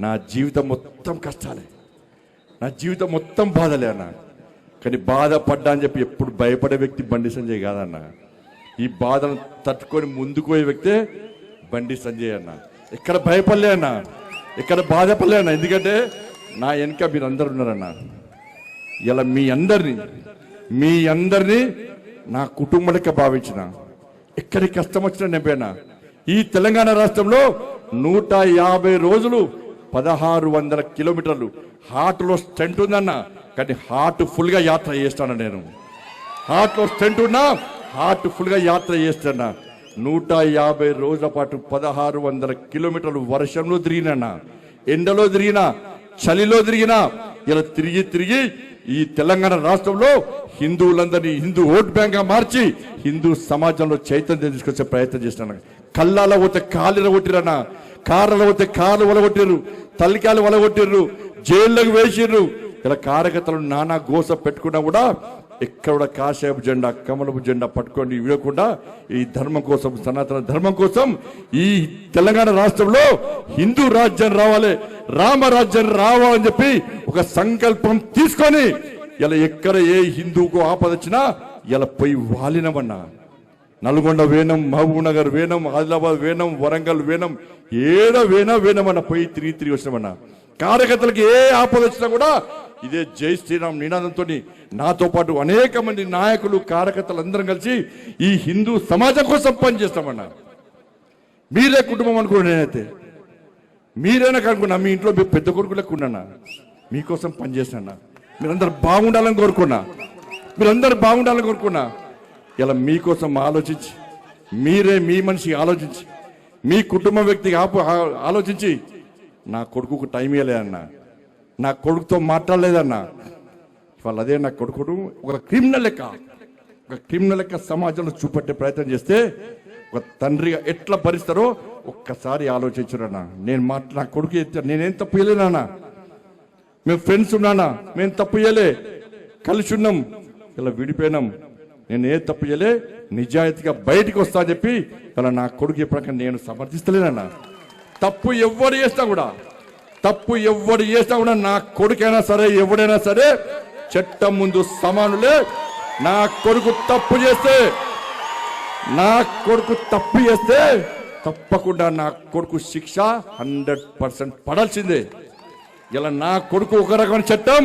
నా జీవితం మొత్తం కష్టాలే, నా జీవితం మొత్తం బాధలే అన్న. కానీ బాధపడ్డా అని చెప్పి ఎప్పుడు భయపడే వ్యక్తి బండి సంజయ్ కాదన్న. ఈ బాధను తట్టుకొని ముందుకు పోయే వ్యక్తే బండి సంజయ్ అన్న. ఎక్కడ భయపడలే అన్న, ఎక్కడ బాధపడలే అన్న. ఎందుకంటే నా వెనక మీరు అందరు ఉన్నారన్న. ఇలా మీ అందరినీ నా కుటుంబానికి భావించిన, ఎక్కడికి కష్టం వచ్చినా నింపేనా. ఈ తెలంగాణ రాష్ట్రంలో 150 రోజులు 1600 కిలోమీటర్లు హార్ట్లో స్టెంట్ ఉందన్న. కానీ హార్ట్ ఫుల్గా యాత్ర చేస్తాను నేను. హార్ట్లో స్టెంట్ ఉన్నా హార్ట్ ఫుల్గా యాత్ర చేస్తాను. 150 రోజుల పాటు 1600 కిలోమీటర్లు వర్షంలో తిరిగినా, ఎండలో తిరిగినా, చలిలో తిరిగినా, ఇలా తిరిగి ఈ తెలంగాణ రాష్ట్రంలో హిందువులందరినీ హిందూ ఓట్ బ్యాంక్ గా మార్చి హిందూ సమాజంలో చైతన్యం తీసుకొచ్చే ప్రయత్నం చేస్తున్నాను. కళ్ళాల పోతే కాళ్ళు కొట్టిరన్నా, కార్లలో పోతే కార్లు వలగొట్టిర్రు, తల్లికాయలు వలగొట్టిర్రు, జైల్లోకి వేసిర్రు. ఇలా కార్యకర్తలు నానా గోస పెట్టుకున్నా కూడా ఎక్కడ కాషాయపు జెండా, కమలపు జెండా పట్టుకొని విడకుండా ఈ ధర్మం కోసం, సనాతన ధర్మం కోసం ఈ తెలంగాణ రాష్ట్రంలో హిందూ రాజ్యం రావాలి, రామరాజ్యం రావాలని చెప్పి ఒక సంకల్పం తీసుకొని ఇలా ఎక్కడ ఏ హిందూకు ఆపద వచ్చినా ఇలా పోయి వాలినమన్నా. నల్గొండ వేనం, మహబూబ్ నగర్ వేనం, ఆదిలాబాద్ వేనం, వరంగల్ వేనం, ఏడ వేనమన్న పోయి తిరిగి వచ్చినామన్నా. కార్యకర్తలకు ఏ ఆపద వచ్చినా కూడా ఇదే జై శ్రీరామ్ నినాదంతో నాతో పాటు అనేక మంది నాయకులు, కార్యకర్తలు అందరం కలిసి ఈ హిందూ సమాజం కోసం పనిచేస్తామన్నా. మీరే కుటుంబం అనుకున్నా, నేనైతే మీరైనా కనుక్కున్నా, మీ ఇంట్లో మీ పెద్ద కొడుకు లెక్కున్నా, మీకోసం పనిచేసినా. మీరందరూ బాగుండాలని కోరుకున్నా, ఇలా మీకోసం ఆలోచించి, మీరే మీ మనిషి ఆలోచించి, మీ కుటుంబ వ్యక్తికి ఆలోచించి నా కొడుకుకు టైం ఇవ్వలేదన్నా, నా కొడుకుతో మాట్లాడలేదన్నా. ఇవాళ అదే నా కొడుకును ఒక క్రిమినల్ లెక్క సమాజంలో చూపెట్టే ప్రయత్నం చేస్తే ఒక తండ్రిగా ఎట్లా భరిస్తారో ఒక్కసారి ఆలోచించురన్నా. నా కొడుకు నేనేం తప్పు చేయలేనా, మేము ఫ్రెండ్స్ ఉన్నానా, మేము తప్పు చేయలే, కలిసి ఉన్నాం, ఇలా విడిపోయినాం, నేను ఏ తప్పు చేయలే, నిజాయితీగా బయటికి వస్తా అని చెప్పి ఇలా నా కొడుకు ఎప్పటికీ నేను సమర్థిస్తలేనన్నా. తప్పు ఎవడు చేసినా కూడా నా కొడుకైనా సరే, ఎవడైనా సరే చట్టం ముందు సమానులే. నా కొడుకు తప్పు చేస్తే తప్పకుండా నా కొడుకు శిక్ష 100% పడాల్సిందే. ఇలా నా కొడుకు ఒక రకమైన చట్టం,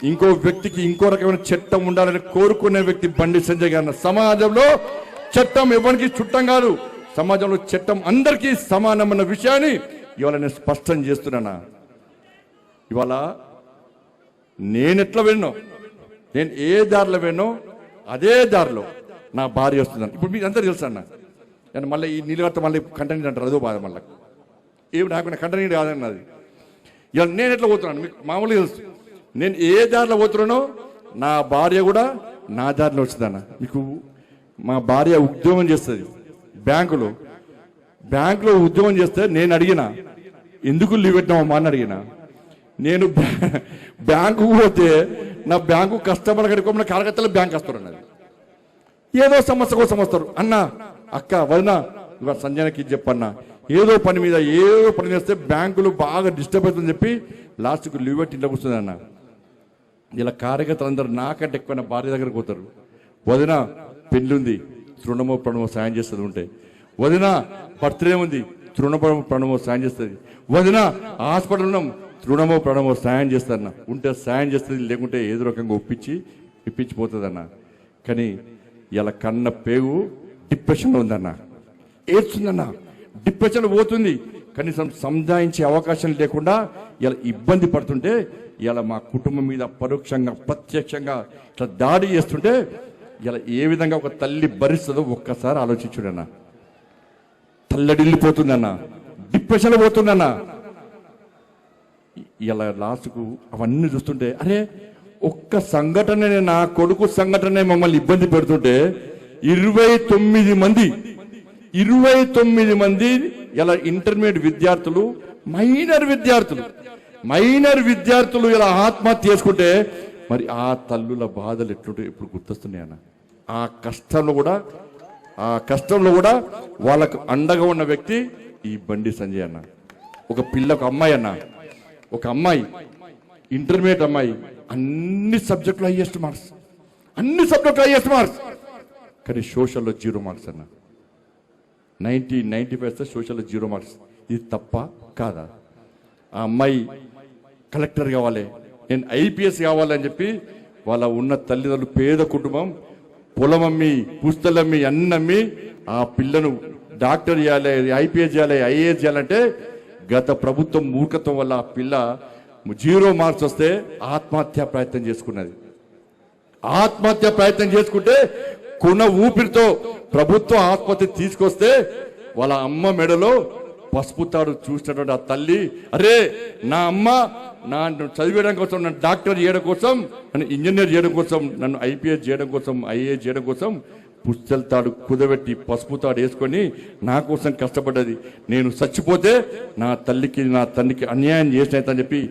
ఇంకో వ్యక్తికి ఇంకో రకమైన చట్టం ఉండాలని కోరుకునే వ్యక్తి బండి సంజయ్ గారు. సమాజంలో చట్టం ఎవరికి చుట్టం కాదు, సమాజంలో చట్టం అందరికీ సమానమైన విషయాన్ని ఇవాళ నేను స్పష్టం చేస్తున్నానా. ఇవాళ నేను ఎట్లా వెళ్ళినో, నేను ఏ దారిలో వెళ్ళినో అదే దారిలో నా భార్య వస్తుందని ఇప్పుడు మీకు అందరూ తెలుసు అన్న. నేను మళ్ళీ ఈ నీళ్ళు కడితే మళ్ళీ కంటెంట్ అంటారు, అదో బాధ. మళ్ళీ ఏమి నాకు కంటెంట్ కాదన్నది. ఇవాళ నేను ఎట్లా పోతున్నాను మీకు మామూలుగా తెలుసు. నేను ఏ దారిలో పోతున్నానో నా భార్య కూడా నా దారిలో వచ్చిందన్న. మీకు మా భార్య ఉద్యోగం చేస్తుంది బ్యాంకులో ఉద్యోగం చేస్తే నేను అడిగిన, ఎందుకు లీవ్ పెట్టినామమ్మా అని అడిగిన. నేను బ్యాంకుకు పోతే నా బ్యాంకు కస్టమర్ కడుకోమని కార్యకర్తలు బ్యాంక్ వస్తారు అన్నది. ఏదో సమస్య కోసం వస్తారు. అన్న, అక్క, వదిన, ఇవాళ సంజయ్కి చెప్పన్నా, ఏదో పని చేస్తే బ్యాంకులు బాగా డిస్టర్బ్ అవుతుందని చెప్పి లాస్ట్కు లీవ్ పెట్టి ఇంట్లో కూర్చుంది అన్న. ఇలా కార్యకర్తలు అందరూ నాకంటే ఎక్కువ నా భార్య దగ్గరకు పోతారు. వదిన పెళ్ళుంది, తృణమో ప్రణమో సాయం చేస్తుంది ఉంటే, వదిన బర్త్డే ఉంది, తృణమో ప్రణమో సాయం చేస్తుంది, వదిన హాస్పిటల్ ఉన్నాం, తృణమో ప్రణమో సాయం చేస్తారన్న. ఉంటే సాయం చేస్తుంది, లేకుంటే ఏదో రకంగా ఇప్పించిపోతుంది అన్న. కానీ ఇలా కన్న పేగు డిప్రెషన్లో ఉందన్న, ఏడ్చుందన్న, డిప్రెషన్ పోతుంది. కనీసం సంధాయించే అవకాశం లేకుండా ఇలా ఇబ్బంది పడుతుంటే, ఇలా మా కుటుంబం మీద పరోక్షంగా ప్రత్యక్షంగా ఇట్లా దాడి చేస్తుంటే ఇలా ఏ విధంగా ఒక తల్లి భరిస్తుందో ఒక్కసారి ఆలోచించుడన్నా. తల్లడిల్లిపోతుందన్న, డిప్రెషన్లో పోతుందన్న. ఇలా లాస్ట్కు అవన్నీ చూస్తుంటే, అరే ఒక్క సంఘటన, నా కొడుకు సంఘటన మమ్మల్ని ఇబ్బంది పెడుతుంటే 29 మంది ఇలా ఇంటర్మీడియట్ విద్యార్థులు, మైనర్ విద్యార్థులు ఇలా ఆత్మహత్య చేసుకుంటే మరి ఆ తల్లుల బాధలు ఎట్లుంటే ఇప్పుడు గుర్తొస్తున్నాయి అన్న. ఆ కష్టంలో కూడా వాళ్ళకు అండగా ఉన్న వ్యక్తి ఈ బండి సంజయ్ అన్న. ఒక పిల్లకు అమ్మాయి అన్న, ఒక అమ్మాయి ఇంటర్మీడియట్ అమ్మాయి అన్ని సబ్జెక్టులో హైయెస్ట్ మార్క్స్, అన్ని సబ్జెక్టులో హైయెస్ట్ మార్క్స్, కానీ సోషల్లో 0 మార్క్స్ అన్న. 95 సోషల్లో 0 మార్క్స్. ఇది తప్ప కాదా? ఆ అమ్మాయి కలెక్టర్ కావాలి, నేను ఐపీఎస్ కావాలి అని చెప్పి వాళ్ళ ఉన్న తల్లిదండ్రులు పేద కుటుంబం పొలం అమ్మి పుస్తలమ్మి అన్నమ్మి ఆ పిల్లను డాక్టర్ చేయాలి, ఐపీఎస్ చేయాలి, ఐఏఎస్ చేయాలంటే గత ప్రభుత్వం మూర్ఖత్వం వల్ల ఆ పిల్ల 0 మార్క్స్ వస్తే ఆత్మహత్య ప్రయత్నం చేసుకున్నది. ఆత్మహత్య ప్రయత్నం చేసుకుంటే కొన ఊపిరితో ప్రభుత్వం ఆత్మహత్య తీసుకొస్తే వాళ్ళ అమ్మ మెడలో పసుపు తాడు చూసినటువంటి ఆ తల్లి, అరే నా అమ్మ నన్ను చదివేయడం కోసం, నన్ను డాక్టర్ చేయడం కోసం, నన్ను ఇంజనీర్ చేయడం కోసం, నన్ను ఐపీఎస్ చేయడం కోసం, ఐఏఎస్ చేయడం కోసం పుస్తల తాడు కుదబెట్టి పసుపు తాడు వేసుకొని నా కోసం కష్టపడ్డది. నేను చచ్చిపోతే నా తల్లికి నా తండ్రికి అన్యాయం చేసినని చెప్పి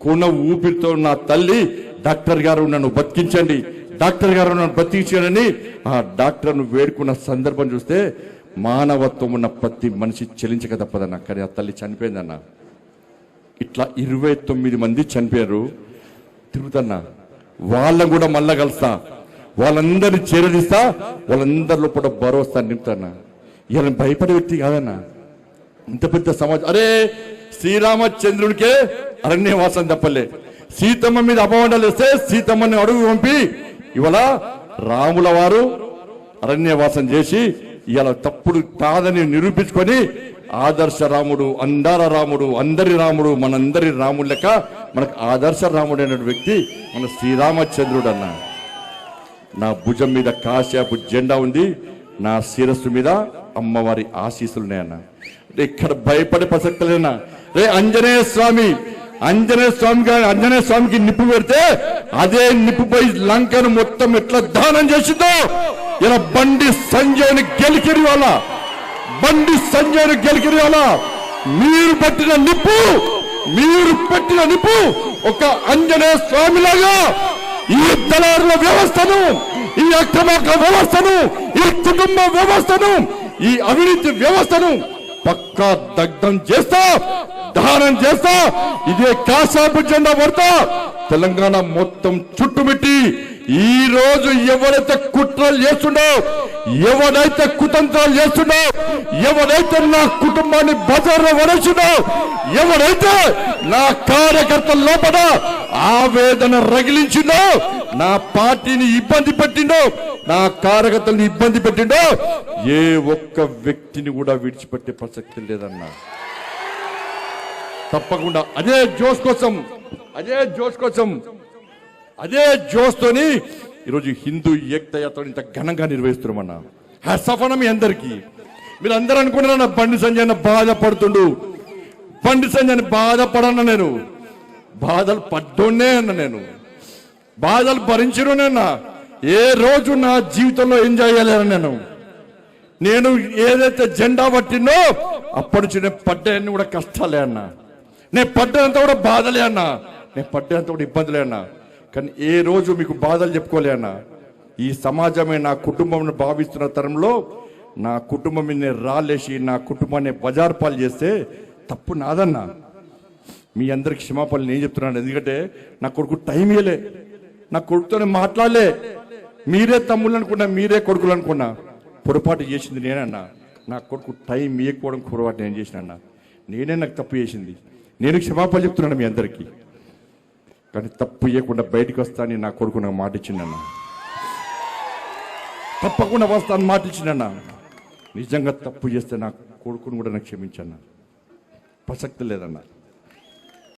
కొన ఊపిరితో నా తల్లి డాక్టర్ గారు నన్ను బతికించండి, డాక్టర్ గారు నన్ను బతికించాడని ఆ డాక్టర్ను వేడుకున్న సందర్భం చూస్తే మానవత్వం ఉన్న ప్రతి మనిషి చెలించక తప్పదన్న. కానీ ఆ తల్లి చనిపోయిందన్న. ఇట్లా 29 మంది చనిపోయారు. తిరుగుతున్నా వాళ్ళని కూడా మళ్ళా కలుస్తా, వాళ్ళందరినీ చేరదీస్తా, వాళ్ళందరిలో కూడా భరోసా నింపుతాన్నా. ఇలా భయపడే వ్యక్తి కాదన్నా. ఇంత పెద్ద సమాజం. అరే శ్రీరామచంద్రుడికే అరణ్యవాసం తప్పలే, సీతమ్మ మీద అపవాదాలు వేస్తే సీతమ్మని అడుగు పంపి ఇవాళ రాముల వారు అరణ్యవాసం చేసి ఇవాళ తప్పుడు కాదని నిరూపించుకొని ఆదర్శ రాముడు, అందార రాముడు, అందరి రాముడు, మనందరి రాముడు లెక్క మనకు ఆదర్శ రాముడు అనే వ్యక్తి మన శ్రీరామచంద్రుడు అన్న. నా భుజం మీద కాశ్యాపు జెండా ఉంది, నా శిరస్సు మీద అమ్మవారి ఆశీస్సులు ఉన్నాయన్న. ఇక్కడ భయపడే ప్రసక్తి లేనా? రే ఆంజనేయ స్వామికి నిప్పు పెడితే అదే నిప్పుపై లంకను మొత్తం ఎట్లా దానం చేసిందో ఇలా బండి సంజయ్ని గెలికిరి వాళ్ళ మీరు పెట్టిన నిప్పు ఒక ఆంజనేయ స్వామిలాగా ఈ దళారుల వ్యవస్థను, ఈ అక్రమార్క వ్యవస్థను, ఈ కుటుంబ వ్యవస్థను, ఈ అవినీతి వ్యవస్థను పక్కా దగ్ధం చేస్తా, దహనం చేస్తా, ఇదే కాషాపు జెండా పడతా తెలంగాణ మొత్తం చుట్టుమిట్టి ఈ రోజు ఎవరైతే కుట్రలు చేస్తుండో, ఎవరైతే కుతంత్రాలు చేస్తుండో, ఎవరైతే నా కుటుంబాన్ని బజార్లో వడేసిండో, ఎవరైతే నా కార్యకర్తల లోపల ఆవేదన రగిలించిండో, నా పార్టీని ఇబ్బంది పెట్టిండో, నా కార్యకర్తలను ఇబ్బంది పెట్టిండో, ఏ ఒక్క వ్యక్తిని కూడా విడిచిపెట్టే ప్రసక్తి లేదన్నా. తప్పకుండా అదే జోస్తోని ఈరోజు హిందూ ఏకతా యాత్ర ఇంత ఘనంగా నిర్వహిస్తున్నామన్నా. హ్యాట్సాఫ్ మీ అందరికీ. మీరు అందరూ అనుకున్నారన్న బండి సంజయ్ బాధపడుతుండు, బండి సంజయ్ బాధపడన్నా, నేను బాధలు పడ్డోనే అన్న, నేను బాధలు భరించడోనేనా. ఏ రోజు నా జీవితంలో ఎంజాయ్ చేయలేను. నేను ఏదైతే జెండా పట్టిందో అప్పటి నుంచి నేను పడ్డాయన్ని కూడా కష్టాలే అన్నా, నేను పడ్డంత కూడా బాధలే అన్నా, నేను పడ్డంత కూడా ఇబ్బందులే అన్నా. కానీ ఏ రోజు మీకు బాధలు చెప్పుకోలే అన్నా. ఈ సమాజమే నా కుటుంబం భావిస్తున్న తరంలో నా కుటుంబం మీద రాలేసి నా కుటుంబాన్ని బజార్ పాలు చేస్తే తప్పు నాదన్నా. మీ అందరికి క్షమాపణలు నేను చెప్తున్నాను. ఎందుకంటే నా కొడుకు టైం ఇవ్వలే, నా కొడుకుతోనే మాట్లాడలే. మీరే తమ్ముళ్ళు అనుకున్నా, మీరే కొడుకులు అనుకున్నా, పొరపాటు చేసింది నేనన్నా. నా కొడుకు టైం ఇవ్వకపోవడం పొరపాటు నేను చేసిన, నేనే నాకు తప్పు చేసింది. నేను క్షమాపణలు చెప్తున్నాను మీ అందరికీ. కానీ తప్పు ఇవ్వకుండా బయటకు వస్తానని నా కొడుకు నాకు మాట ఇచ్చిందన్న. తప్పకుండా వస్తాను మాట ఇచ్చిందన్న. నిజంగా తప్పు చేస్తే నా కొడుకును కూడా నాకు క్షమించన్నా, ప్రసక్తి లేదన్నా.